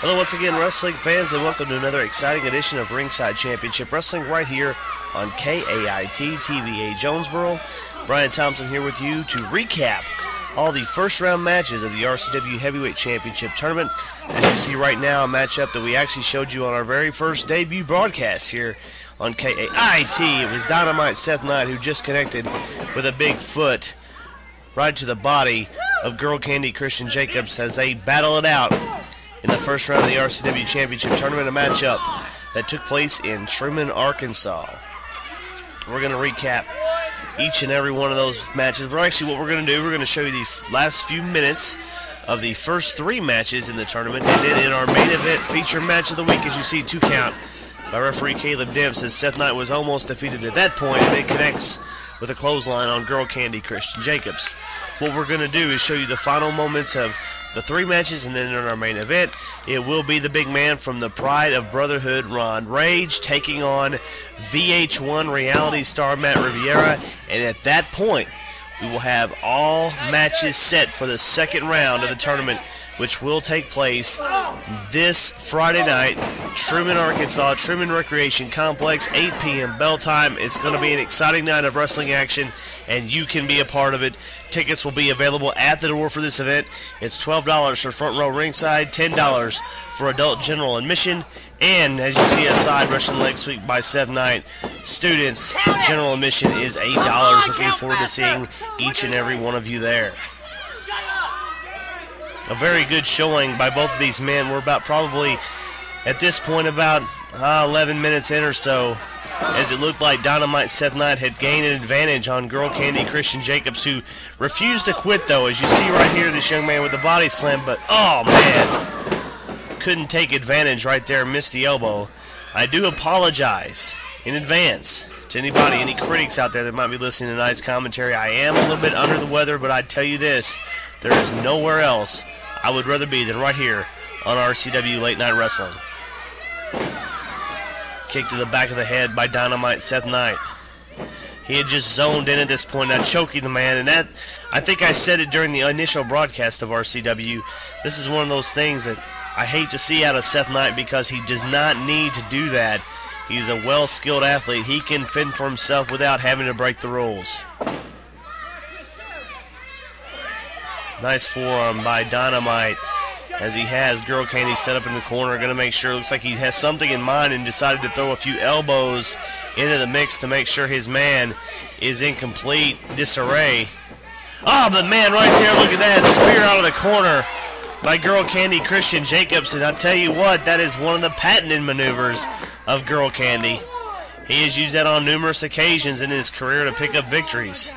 Hello once again, wrestling fans, and welcome to another exciting edition of Ringside Championship Wrestling right here on KAIT TV-8 Jonesboro. Brian Thompson here with you to recap all the first round matches of the RCW Heavyweight Championship Tournament. As you see right now, a matchup that we actually showed you on our very first debut broadcast here on KAIT. It was Dynamite Seth Knight who just connected with a big foot right to the body of Girl Candy Christian Jacobs as they battle it out in the first round of the RCW Championship Tournament, a matchup that took place in Truman, Arkansas. We're going to recap each and every one of those matches. But actually what we're going to do, we're going to show you the last few minutes of the first three matches in the tournament. And then in our main event feature match of the week, as you see, 2 count by referee Caleb Dempsey, as Seth Knight was almost defeated at that point, and it connects with a clothesline on Girl Candy Christian Jacobs. What we're going to do is show you the final moments of the 3 matches, and then in our main event, it will be the big man from the Pride of Brotherhood, Ron Rage, taking on VH1 reality star Matt Riviera, and at that point, we will have all matches set for the second round of the tournament, which will take place this Friday night, Truman, Arkansas, Truman Recreation Complex, 8 p.m. bell time. It's going to be an exciting night of wrestling action, and you can be a part of it. Tickets will be available at the door for this event. It's $12 for front row ringside, $10 for adult general admission, and as you see, a side Russian leg sweep by Seth Knight. Students, general admission is $8. Looking forward to seeing each and every one of you there. A very good showing by both of these men. We're about probably, at this point, about 11 minutes in or so, as it looked like Dynamite Seth Knight had gained an advantage on Girl Candy Christian Jacobs, who refused to quit, though. As you see right here, this young man with the body slam, but, oh, man, couldn't take advantage right there, missed the elbow. I do apologize in advance to anybody, any critics out there that might be listening to tonight's commentary. I am a little bit under the weather, but I tell you this, there is nowhere else I would rather be than right here on RCW Late Night Wrestling. Kick to the back of the head by Dynamite Seth Knight. He had just zoned in at this point, now choking the man, and that, I think I said it during the initial broadcast of RCW, this is one of those things that I hate to see out of Seth Knight because he does not need to do that. He's a well-skilled athlete. He can fend for himself without having to break the rules. Nice forearm by Dynamite as he has Girl Candy set up in the corner. Going to make sure, looks like he has something in mind and decided to throw a few elbows into the mix to make sure his man is in complete disarray. Oh, but man, right there, look at that. Spear out of the corner by Girl Candy Christian Jacobs. And I tell you what, that is one of the patented maneuvers of Girl Candy. He has used that on numerous occasions in his career to pick up victories.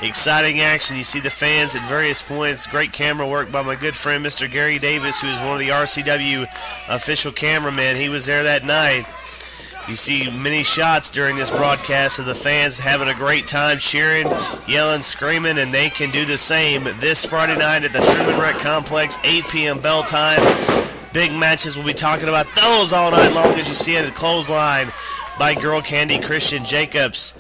Exciting action. You see the fans at various points. Great camera work by my good friend Mr. Gary Davis, who is one of the RCW official cameramen. He was there that night. You see many shots during this broadcast of the fans having a great time cheering, yelling, screaming, and they can do the same this Friday night at the Truman Rec Complex, 8 p.m. bell time. Big matches. We'll be talking about those all night long, as you see at the clothesline by Girl Candy Christian Jacobs.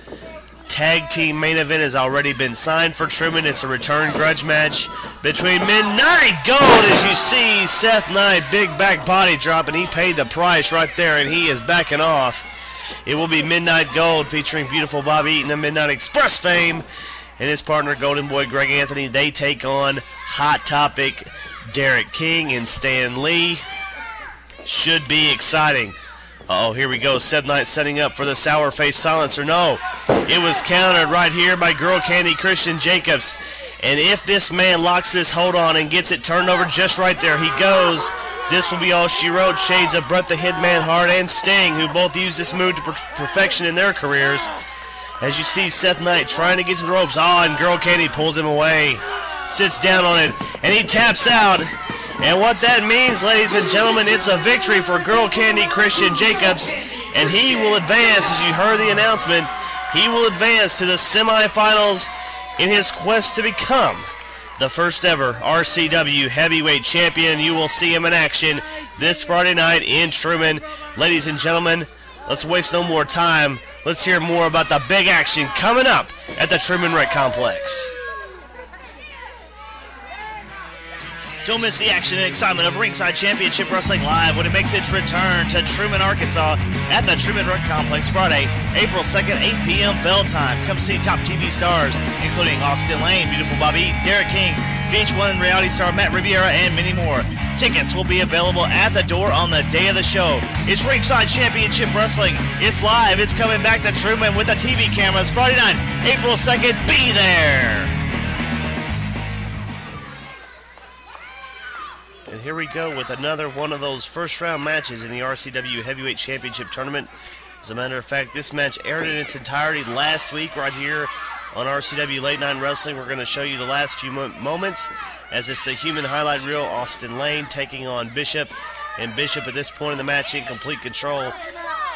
Tag team main event has already been signed for Truman. It's a return grudge match between Midnight Gold. As you see, Seth Knight, big back body drop, and he paid the price right there, and he is backing off. It will be Midnight Gold featuring beautiful Bobby Eaton of Midnight Express fame and his partner Golden Boy Greg Anthony. They take on Hot Topic Derek King and Stan Lee. Should be exciting. Uh-oh, here we go. Seth Knight setting up for the sour face silencer. No, it was countered right here by Girl Candy Christian Jacobs. And if this man locks this hold on and gets it turned over just right there, he goes. This will be all she wrote. Shades of Bret the Hitman Hart and Sting, who both use this move to perfection in their careers. As you see Seth Knight trying to get to the ropes. Oh, and Girl Candy pulls him away. Sits down on it, and he taps out. And what that means, ladies and gentlemen, it's a victory for Girl Candy Christian Jacobs, and he will advance, as you heard the announcement, he will advance to the semifinals in his quest to become the first ever RCW Heavyweight Champion. You will see him in action this Friday night in Truman. Ladies and gentlemen, let's waste no more time. Let's hear more about the big action coming up at the Truman Rec Complex. Don't miss the action and excitement of Ringside Championship Wrestling Live when it makes its return to Truman, Arkansas at the Truman Rec Complex Friday, April 2nd, 8 p.m. bell time. Come see top TV stars, including Austin Lane, Beautiful Bobby Eaton, Derek King, VH1 reality star Matt Riviera, and many more. Tickets will be available at the door on the day of the show. It's Ringside Championship Wrestling. It's live. It's coming back to Truman with the TV cameras Friday night, April 2nd. Be there! And here we go with another one of those first-round matches in the RCW Heavyweight Championship Tournament. As a matter of fact, this match aired in its entirety last week right here on RCW Late Night Wrestling. We're going to show you the last few moments as it's the human highlight reel. Austin Lane taking on Bishop. And Bishop at this point in the match in complete control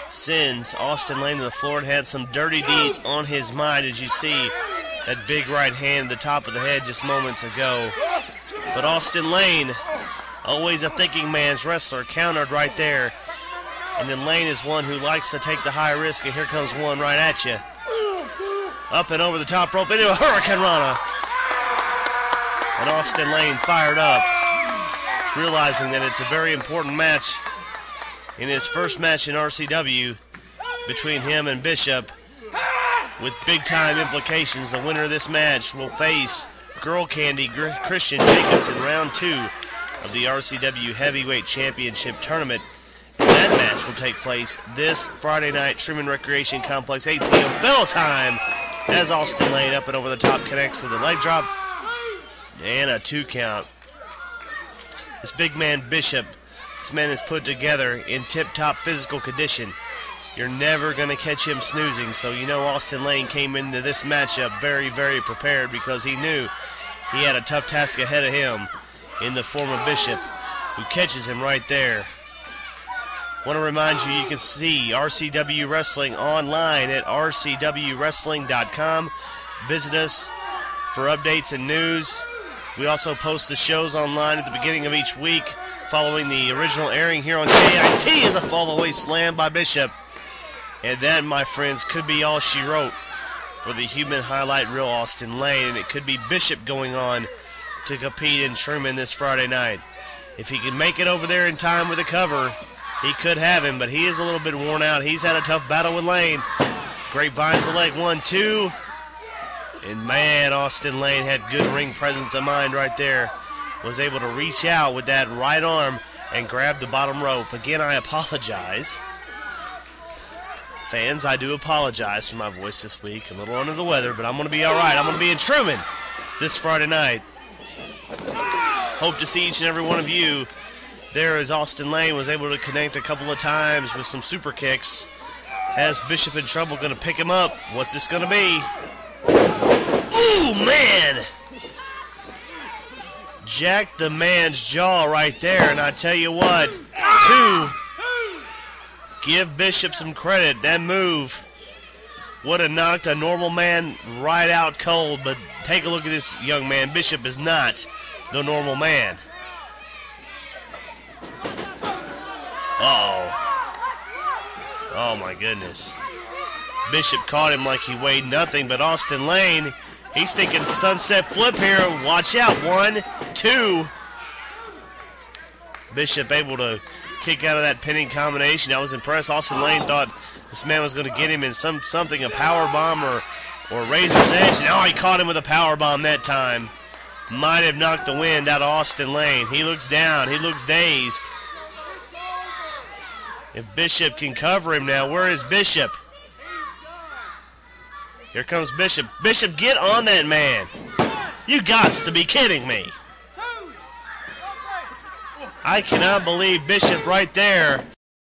sends Austin Lane to the floor and had some dirty deeds on his mind, as you see that big right hand at the top of the head just moments ago. But Austin Lane, always a thinking man's wrestler, countered right there. And then Lane is one who likes to take the high risk, and here comes one right at you. Up and over the top rope into a Hurricane Rana. And Austin Lane fired up, realizing that it's a very important match in his first match in RCW between him and Bishop, with big-time implications. The winner of this match will face Girl Candy Christian Jacobs in round 2 of the RCW Heavyweight Championship Tournament. And that match will take place this Friday night, Truman Recreation Complex, 8 p.m. bell time, as Austin Lane up and over the top connects with a leg drop and a 2 count. This big man Bishop, this man is put together in tip-top physical condition. You're never going to catch him snoozing, so you know Austin Lane came into this matchup very, very prepared, because he knew he had a tough task ahead of him in the form of Bishop, who catches him right there. Want to remind you, you can see RCW Wrestling online at rcwwrestling.com. Visit us for updates and news. We also post the shows online at the beginning of each week, following the original airing here on KAIT as a fall-away slam by Bishop. And that, my friends, could be all she wrote for the human highlight reel Austin Lane, and it could be Bishop going on to compete in Truman this Friday night. If he can make it over there in time with a cover, he could have him, but he is a little bit worn out. He's had a tough battle with Lane. Grapevines the leg, 1-2. And man, Austin Lane had good ring presence of mind right there. Was able to reach out with that right arm and grab the bottom rope. Again, I apologize. Fans, I do apologize for my voice this week. A little under the weather, but I'm going to be all right. I'm going to be in Truman this Friday night. Hope to see each and every one of you there, as Austin Lane was able to connect a couple of times with some super kicks. Has Bishop in trouble, going to pick him up. What's this going to be? Ooh, man! Jacked the man's jaw right there, and I tell you what, give Bishop some credit. That move would have knocked a normal man right out cold, but take a look at this young man. Bishop is not the normal man. Uh-oh. Oh, my goodness. Bishop caught him like he weighed nothing, but Austin Lane, he's thinking sunset flip here. Watch out. 1, 2. Bishop able to kick out of that pinning combination. I was impressed. Austin Lane thought this man was going to get him in something, a power bomb or razor's edge. Now he caught him with a power bomb that time. Might have knocked the wind out of Austin Lane. He looks down. He looks dazed. If Bishop can cover him now, where is Bishop? Here comes Bishop. Bishop, get on that man. You gots to be kidding me. I cannot believe Bishop right there